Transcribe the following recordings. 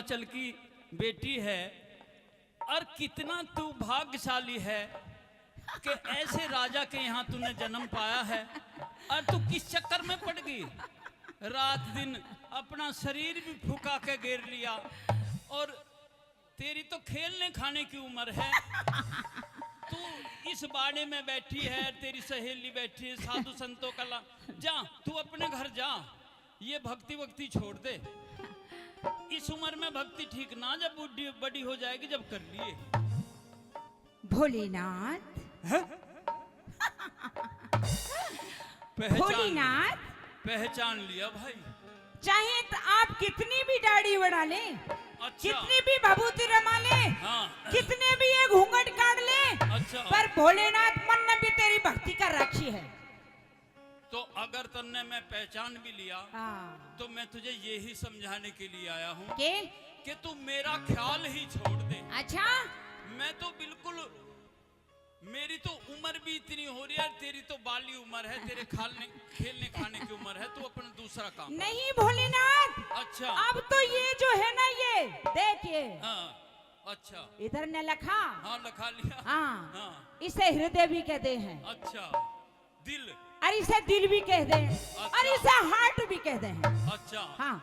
हिमाचल की बेटी है और कितना तू भाग्यशाली है कि ऐसे राजा के यहाँ तूने जन्म पाया है। और तू किस चक्कर में पड़ गई, रात दिन अपना शरीर भी फुका के घेर लिया। और तेरी तो खेलने खाने की उम्र है, तू इस बाड़े में बैठी है, तेरी सहेली बैठी है, साधु संतों का जा तू अपने घर जा, ये भक्ति वक्ति छोड़ दे। इस उम्र में भक्ति ठीक ना, जब बुढ़ी बड़ी हो जाएगी जब कर लिए। भोलेनाथ भोलेनाथ पहचान लिया भाई। चाहे तो आप कितनी भी दाढ़ी बढ़ा ले, अच्छा। कितनी भी भभूति रमा ले, हाँ। कितने भी ये घूंघट काट ले, अच्छा। पर भोलेनाथ मन ने भी तेरी भक्ति कर रखी है। तो अगर तुमने मैं पहचान भी लिया, हाँ। तो मैं तुझे यही समझाने के लिए आया हूँ कि तू मेरा ख्याल ही छोड़ दे। अच्छा, मैं तो बिल्कुल, मेरी तो उम्र भी इतनी हो रही है, तेरी तो बाली उम्र है, तेरे खेलने खाने की उम्र है, तू अपना दूसरा काम। नहीं भोलेनाथ, अच्छा। अब तो ये जो है ना, ये देखिए। हाँ, अच्छा। इधर ने लिखा। हाँ, लिखा लिया। हाँ। इसे हृदय भी कहते हैं। अच्छा, दिल। और इसे दिल भी कहते हैं। अच्छा। और इसे हार्ट भी कहते हैं। अच्छा। हाँ।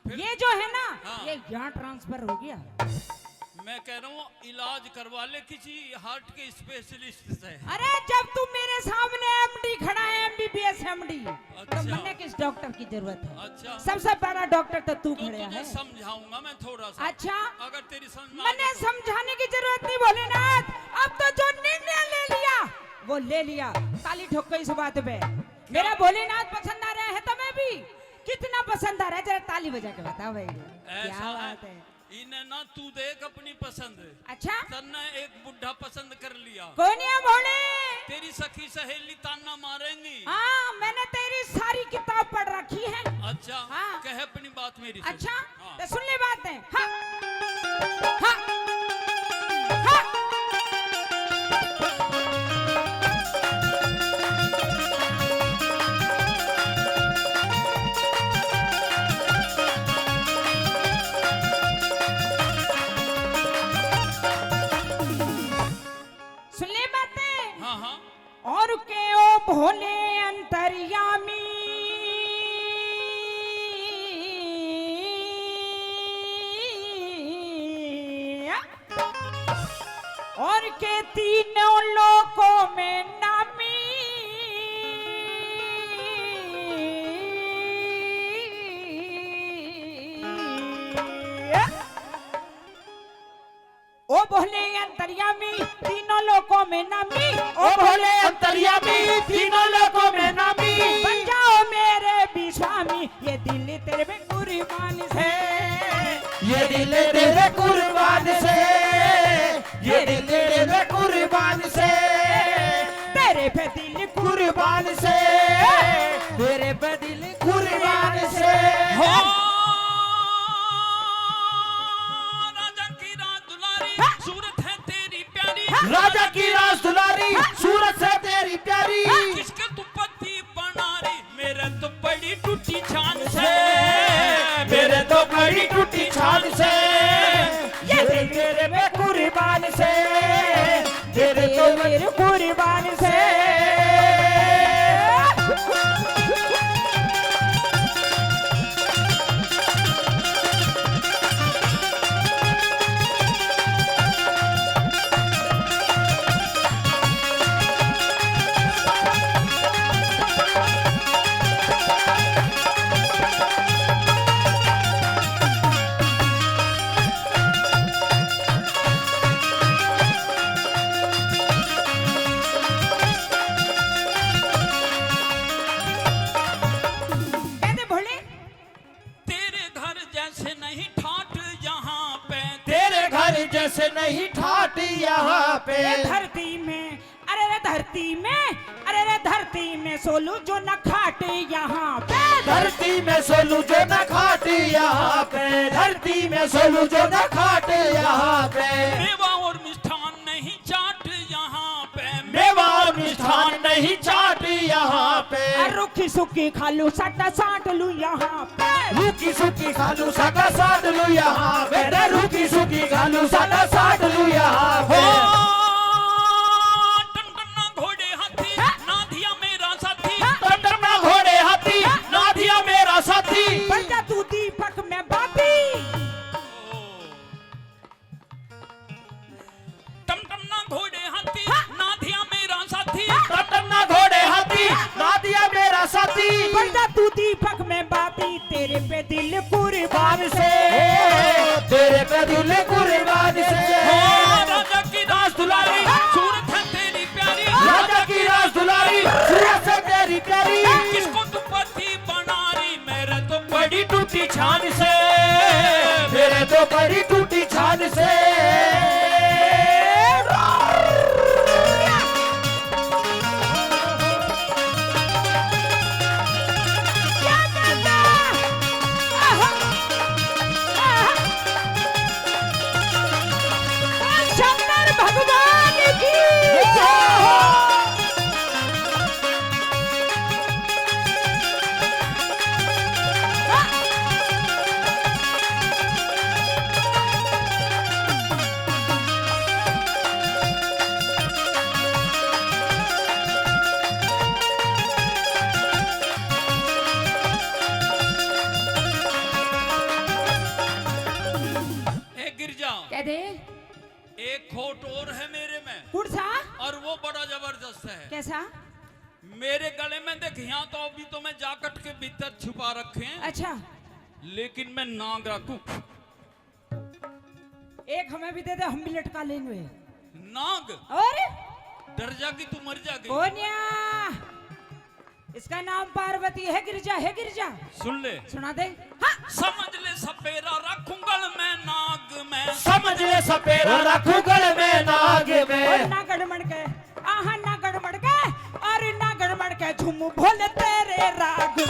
ये जो है ना, हाँ। ये यहाँ ट्रांसफर हो गया। मैं कह रहा हूँ इलाज करवा ले किसी हार्ट के स्पेशलिस्ट से। अरे जब तू मेरे सामने एमडी खड़ा है, एमबीबीएस एमडी, तो अच्छा। मैंने किस डॉक्टर की जरूरत है? अच्छा। सबसे बड़ा डॉक्टर तो तू तो खड़ा है। समझाऊंगा मैं थोड़ा सा। अच्छा। अगर तेरी समझ मैंने समझाने की जरूरत नहीं भोलेनाथ, अब तो जो निर्णय ले लिया वो ले लिया। ताली ठोक इस बात पे। मेरा भोलेनाथ पसंद आ रहा है तुम्हें भी? कितना पसंद आ रहा है जरा ताली बजा के बताओ भाई। क्या बात है? इन्हें ना तू देख अपनी पसंद। अच्छा। तन्ने एक बुढ़ा पसंद कर लिया। कौन है भोले? तेरी सखी सहेली ताना मारेंगी। हाँ, मैंने तेरी सारी किताब पढ़ रखी है। अच्छा। हाँ। कह अपनी बात मेरी सुन। अच्छा। हाँ। तो सुन ले बात है। हाँ। हाँ। हाँ। सुन ले बातें। हाँ हाँ। और के ओ भोले अंतर्यामी, और के तीनों लोकों में नामी, ओ भोले अंतर्यामी तीनों लोकों में नामी, ओ भोले अंतर्यामी तीनों लोकों में नामी, बन जाओ मेरे भी स्वामी, ये दिल तेरे में कुर्बान से, ये दिल तेरे कुर्बान से, ये दिल तेरे कुर्बान से, तेरे पे दिल कुर्बान से, तेरे पे दिल कुर्बान से। राजा की राज दुलारी, सूरत है तेरी प्यारी, किसके तू पति बना रही, मेरे तो बड़ी टूटी छान से, मेरे तो बड़ी टूटी छान से, ये दिल तेरे में कुर्बान से, तेरे तो मेरे कुर्बान से। जैसे नहीं ठाट यहाँ पे, धरती में, अरे रे धरती में, अरे रे धरती में सोलू जो न खाट यहाँ पे, धरती में सोलू जो न खाट यहाँ पे, धरती में सोलू जो न खाट यहाँ पे, मेवा और मिष्ठान नहीं चाट यहाँ पे, मेवा और मिष्ठान नहीं चाट यहाँ पे, रुखी सुखी खालू सटा साट लू यहाँ पे रूखी सूखी खालू साटा साट लू यहाँ पे रे रूखी सूखी खालू साटा साट लू यहाँ पे टनटना घोड़े हाथी ना दिया मेरा साथी टनटना घोड़े हाथी ना दिया मेरा साथी बन जा तू दीपक में बाती टमटमना घोड़े हाथी ना दिया मेरा साथी टनटना घोड़े हाथी ना दिया मेरा साथी बन जा तू दीपक में बाती तेरे पे दिल कुर्बान से तेरे पे दिल कुर्बान से राजा की रास दुलारी सूरत है तेरी प्यारी राजा की रास दुलारी सूरत से तेरी प्यारी किसको तू पति बना रही मेरे तो बड़ी टूटी छान से मेरे तो बड़ी टूटी छान से शंकर भगवान की ए गिरजा कह दे एक खोट और है मेरे में कुर्सा और वो बड़ा जबरदस्त है कैसा मेरे गले में देख यहाँ तो अभी तो मैं जाकट के भीतर छुपा रखे हैं अच्छा लेकिन मैं नाग रखूं एक हमें भी दे दे हम भी लटका लेंगे नाग और डर जागी तू मर जागी कोन्या इसका नाम पार्वती है गिरजा सुन ले सुना दे हाँ समझ ले सपेरा रखूंगल मैं नाग में समझ ले सपेरा रखू गल में नाग और में ना गड़मड़ के आहा ना गड़मड़ के और ना गड़मड़ के झूम भोले तेरे राग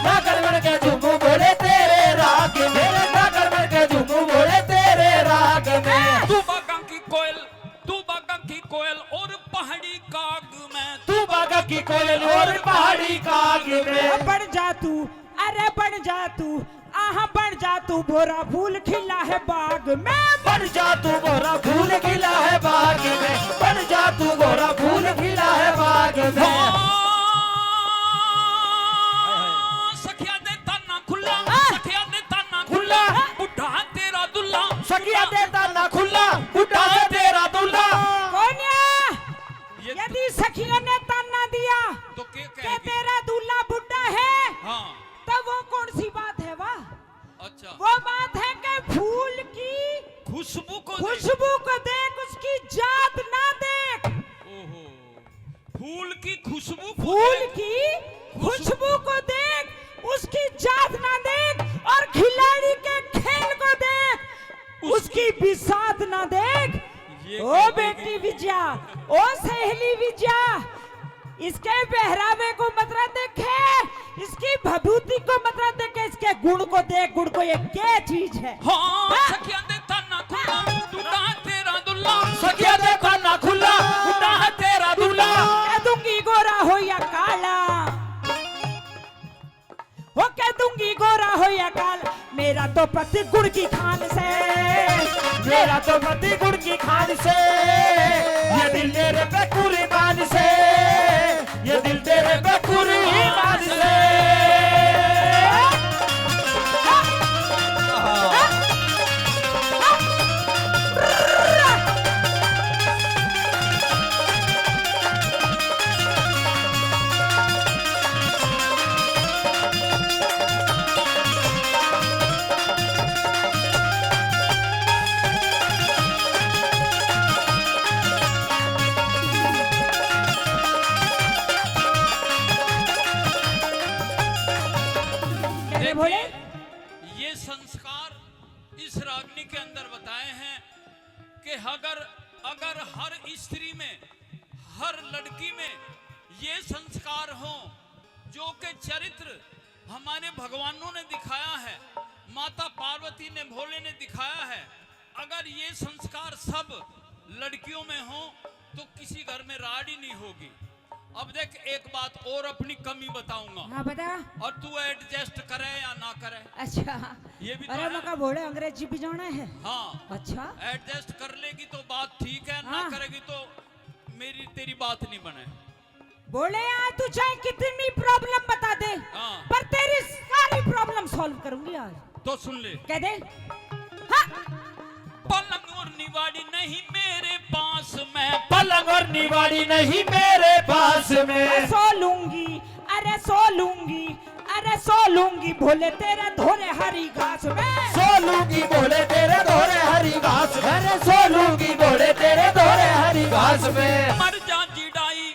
ना गड़बड़ के झूमू बोले तेरे राग में ना गड़बड़ के झूमू बोले तेरे राग में तू बागा की कोयल और पहाड़ी काग में तू बागा की कोयल और पहाड़ी काग में बढ़ जा तू अरे बढ़ जा तू आहा बढ़ जा तू भोरा फूल खिला है बाग में बढ़ जा तू गोरा फूल खिला है बाग में बढ़ जा तू गोरा फूल खिला है बाग में सखिया दे ताना खुला सखिया दे ताना खुला बुढ़ा तेरा दुल्ला सखिया देता ना खुला बुढ़ा है तेरा दूल्हा कोन्या ये यदि सखियों ने ताना दिया तो क्या कि कहेगी तेरा दूल्हा बुड्ढा है हाँ तब वो कौन सी बात है वाह अच्छा वो बात है कि फूल की खुशबू को खुशबू को देख उसकी जात ना देख ओहो फूल की खुशबू को फूल देख। की खुशबू को देख उसकी जात ना देख और खिलाड़ी के खेल को देख उसकी बिसात ना देख ये ओ कह बेटी देगी। विजया ओ सहेली विजया इसके पहरावे को मत देखे इसकी भभूति को मत देखे इसके गुण को देख गुण को ये क्या चीज है हाँ सखिया दे ताना खुला बुढ़ा तेरा दुल्ला सखिया देता ना खुला बुढ़ा है तेरा दूल्हा कह दूंगी गोरा हो या काला वो कह दूंगी गोरा हो या काला मेरा तो पति गुड़ की खान से मेरा तो पति गुड़ की खान से ये दिल तेरे पे कुर्बान से ये दिल तेरे पे कुर्बान से कैसे बोले ये संस्कार इस रागनी के अंदर बताए हैं कि अगर हर स्त्री में हर लड़की में ये संस्कार हो जो कि चरित्र हमारे भगवानों ने दिखाया है माता पार्वती ने भोले ने दिखाया है अगर ये संस्कार सब लड़कियों में हो तो किसी घर में राड़ी नहीं होगी अब देख एक बात और अपनी कमी बताऊंगा हाँ बता। और तू एडजस्ट करे या ना करे। अच्छा ये भी तो अरे है। मका बोले अंग्रेजी भी जाना है। हाँ अच्छा एडजस्ट कर लेगी तो बात ठीक है, ना हाँ। करेगी तो मेरी तेरी बात नहीं बने। बोले यार तू चाहे कितनी प्रॉब्लम बता दे हाँ। पर तेरी सारी प्रॉब्लम सॉल्व करूंगी आज। तो सुन ले, कह दे। हाँ। पलंग और निवाड़ी नहीं मेरे पास में, पलंग और निवाड़ी नहीं मेरे पास में। सो लूंगी अरे सो लूंगी अरे सो लूंगी भोले तेरे धोरे हरी घास में। सो लूंगी बोले तेरे दोहरे हरी घास में। सो लूंगी बोले तेरे दोहरे हरी घास में। मर जा जिडाई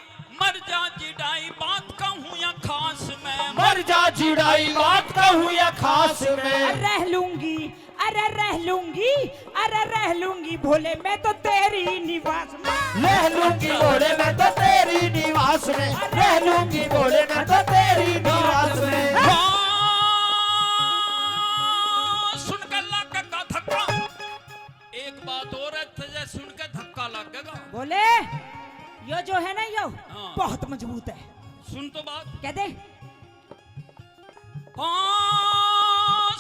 बात कहूँ या खास में, मर जा चिड़ाई बात कहूँ या खास में। रह लूंगी अरे रह लूंगी अरे रह लूंगी भोले मैं तो तेरी निवास में। रह लूंगी बोले मैं तो तेरी निवास में। रह लूंगी बोले मैं तो तेरी निवास में। सुन के लगेगा धक्का, एक बात और है तुझे सुन के धक्का लगेगा। बोले यो जो है ना यो हाँ। बहुत मजबूत है। सुन तो बात, कह दे।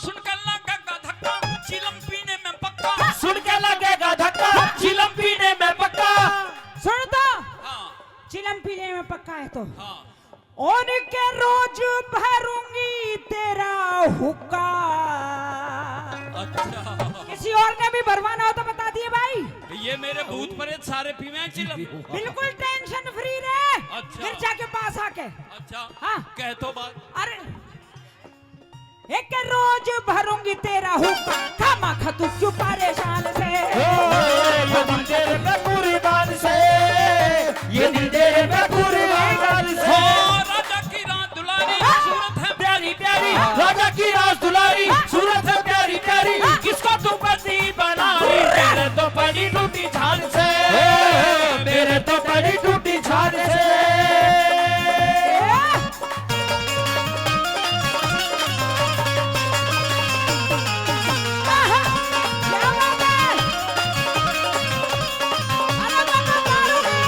सुन के लगेगा धक्का चिलम पीने में पक्का। सुन के लगेगा धक्का चिलम पीने में पक्का। सुन तो हाँ चिलम पीने में पक्का है तो हाँ और के रोज भरूंगी तेरा हुक्का। अच्छा किसी और ने भी भरवाना हो तो बता दिए भाई। ये मेरे भूत प्रेत सारे पीवे हैं चिलम। बिल्कुल टेंशन फ्री रहे। अच्छा। गिरजा के पास आके अच्छा हाँ। कह तो बात। अरे एक रोज भरूंगी तेरा हुक्का खामा खतु क्यों परेशान से। ये दिल तेरे पे कुर्बान से। ये दिल तेरे पे कुर्बान से। राजा की रात दुलारी सूरत है प्यारी प्यारी, राजा की राज दुलारी सूरत है प्यारी प्यारी। किसको तू पति बना रही। मेरे तो पड़ी टूटी छान से। मेरे तो पड़ी टूटी छान से। क्या बात है? अरे बाबा मारूंगी।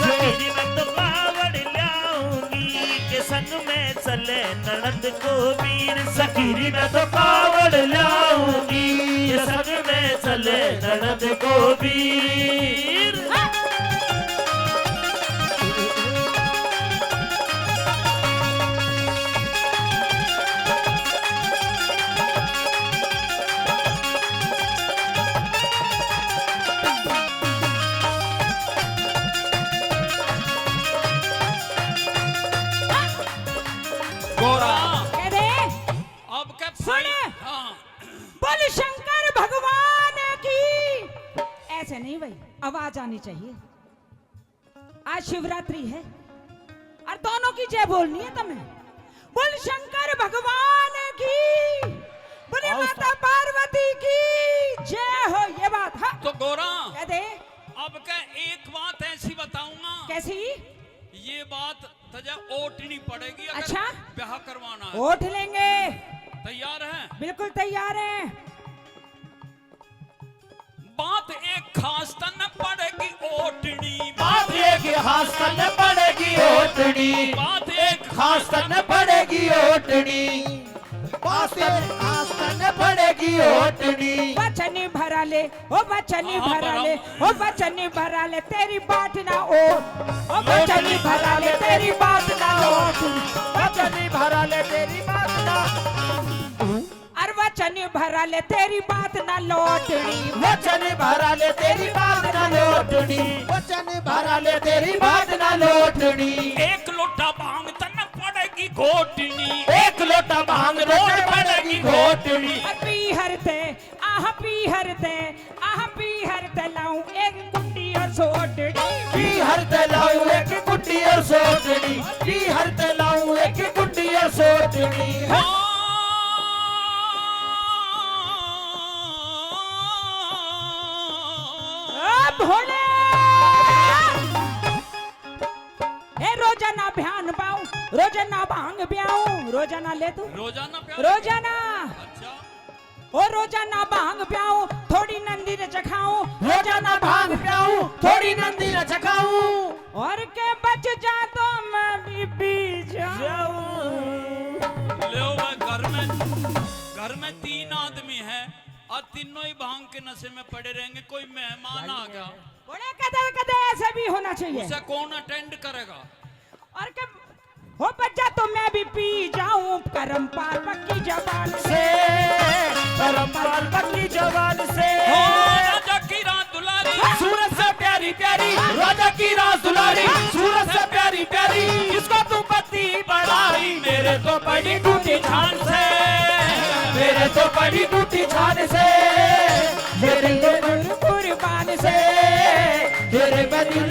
सखी मैं तो कावड़ लाऊंगी के संग में चले ननद को वीर। सखी मैं तो कावड़ लाऊंगी के संग में चले ननद को वीर। गोरा कह दे। अब क्या सुन। हाँ बोल शंकर भगवान की। ऐसे नहीं भाई आवाज आनी चाहिए। आज शिवरात्रि है और दोनों की जय बोलनी है तुम्हें। बोल शंकर भगवान की। बोले माता पार्वती की जय हो। ये बात हाँ तो गोरा कह दे। अब क्या एक बात ऐसी बताऊंगा, कैसी? ये बात तुझे ओटनी पड़ेगी अगर अच्छा। ब्याह करवाना है। वोट लेंगे। तैयार है? बिल्कुल तैयार है। बात एक खास तन पड़ेगी ओटनी। बात एक खास तन पड़ेगी ओटनी। बात एक खास तन पड़ेगी ओटनी। बात एक खास तन पड़ेगी ओटनी। वचन भरा ले ओ वचन हाँ, भरा भरा। ले ओ वचन भरा ले तेरी बात ना ओ वचन भरा ले तेरी बात ना ओट। वचन भरा ले तेरी बात ना। और वचन भरा ले तेरी बात ना लौटनी। वचन भरा ले तेरी बात ना लौटनी। वचन भरा ले तेरी बात ना लौटनी। एक लोटा भांग तन पड़ेगी घोटनी। एक लोटा भांग रोड पड़ेगी घोटनी। पी हरते आह पी हरते आह पी हरते लाऊं एक कुंडी और सोटनी। पी हर तलाऊ एक कुटी और सोटनी। पी हर तलाऊ एक कुटी और सोटनी। भोले अभियान पाऊं, रोजाना भांग पियाऊं, रोजाना ले तू रोजाना प्यार रोजाना अच्छा ओ रोजाना भांग पियाऊं, थोड़ी नंदी ने चखाऊं, रोजाना भांग पियाऊं, थोड़ी नंदी न चखाऊं, और के बच जा तो मैं भी पी जाऊं। ले भाई घर में 3 आदमी है और तीनों ही भांग के नशे में पड़े रहेंगे, कोई मेहमान आ गया बड़े कदर कदर ऐसे भी होना चाहिए। उसे कौन अटेंड करेगा? और के हो बच्चा तो मैं भी पी जाऊं, करमपाल पक्की जबान से, करमपाल पक्की जवान से हो राजा की रात दुलारी, सूरत से प्यारी प्यारी, राजा की राज दुलारी, सूरत से प्यारी प्यारी, किसको तू पति बनाई, मेरे तो पड़ी टूटी छान से, मेरे तो पड़ी टूटी छान से, मेरे तो कुर्बान से, तेरे बदले